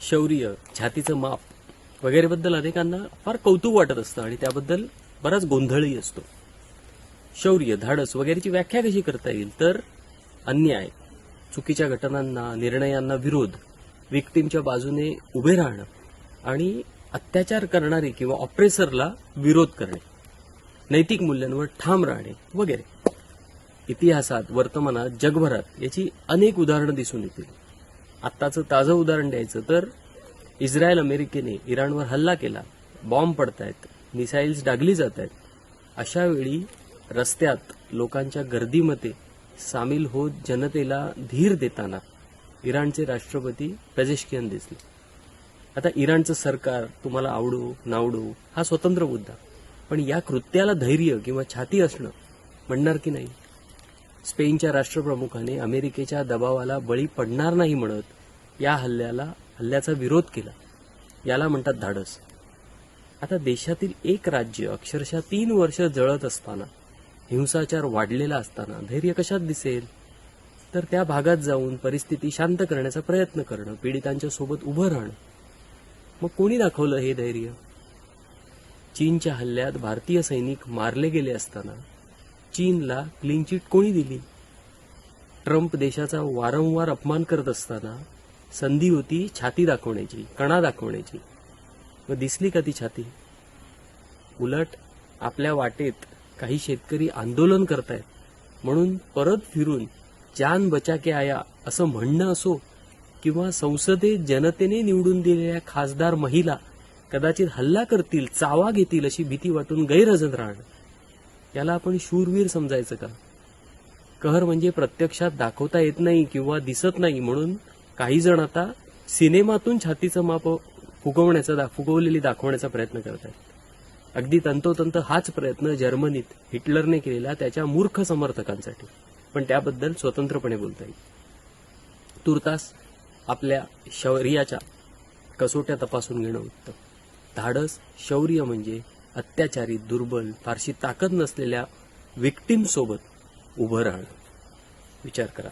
शौर्य, छातीचं माप वगैरे बद्दल अनेकांना फार कौतुक वाटत असतं आणि त्याबद्दल बराच गोंधळही असतो. शौर्य, धाडस वगैरेची व्याख्या कशी करता येईल तर अन्याय, चुकीच्या घटनांना, निर्णयांना विरोध, विक्टीमच्या बाजूने उभे राहणं आणि अत्याचार करणारे किंवा ऑप्रेसरला विरोध करणे, नैतिक मूल्यांवर ठाम राहणे वगैरे. इतिहासात, वर्तमानात, जगभरात याची अनेक उदाहरणं दिसून येतील. आत्ताचं ताजं उदाहरण द्यायचं तर इस्रायल अमेरिकेने इराणवर हल्ला केला, बॉम्ब पडतायत, मिसाईल्स डागली जात आहेत. अशा वेळी रस्त्यात लोकांच्या गर्दीमध्ये सामील होत जनतेला धीर देताना इराणचे राष्ट्रपती पेजेश्कियान दिसले. आता इराणचं सरकार तुम्हाला आवडो नावडो हा स्वतंत्र मुद्दा, पण या कृत्याला धैर्य किंवा छाती असणं म्हणणार की नाही? स्पेनच्या राष्ट्रप्रमुखाने अमेरिकेच्या दबावाला बळी पडणार नाही म्हणत या हल्ल्याचा विरोध केला. याला म्हणतात धाडस. आता देशातील एक राज्य अक्षरशः 3 वर्ष जळत असताना, हिंसाचार वाढलेला असताना धैर्य कशात दिसेल? तर त्या भागात जाऊन परिस्थिती शांत करण्याचा प्रयत्न करणं, पीडितांच्या सोबत उभं राहणं. मग कोणी दाखवलं हे धैर्य? चीनच्या हल्ल्यात भारतीय सैनिक मारले गेले असताना चीनला क्लीन चिट कोणी दिली? ट्रम्प देशाचा वारंवार अपमान करत असताना संधी होती छाती दाखवण्याची, कणा दाखवण्याची. व दिसली का ती छाती? उलट आपल्या वाटेत काही शेतकरी आंदोलन करतायत म्हणून परत फिरून जान बचा के आया असं म्हणणं असो, किंवा संसदेत जनतेने निवडून दिलेल्या खासदार महिला कदाचित हल्ला करतील, चावा घेतील अशी भीती वाटून गैरहजर राहणं, याला आपण शूरवीर समजायचं का? कहर म्हणजे प्रत्यक्षात दाखवता येत नाही किंवा दिसत नाही म्हणून काही जण आता सिनेमातून छातीचं माप फुगवलेली दाखवण्याचा प्रयत्न करत आहेत. अगदी तंतोतंत हाच प्रयत्न जर्मनीत हिटलरने केलेला त्याच्या मूर्ख समर्थकांसाठी, पण त्याबद्दल स्वतंत्रपणे बोलता येईल. तुर्तास आपल्या शौर्याच्या कसोट्या तपासून घेणं उत्तम. धाडस, शौर्य म्हणजे अत्याचारी, दुर्बल, फारशी ताकद नसलेल्या विक्टीम सोबत उभं राहणं. विचार करा.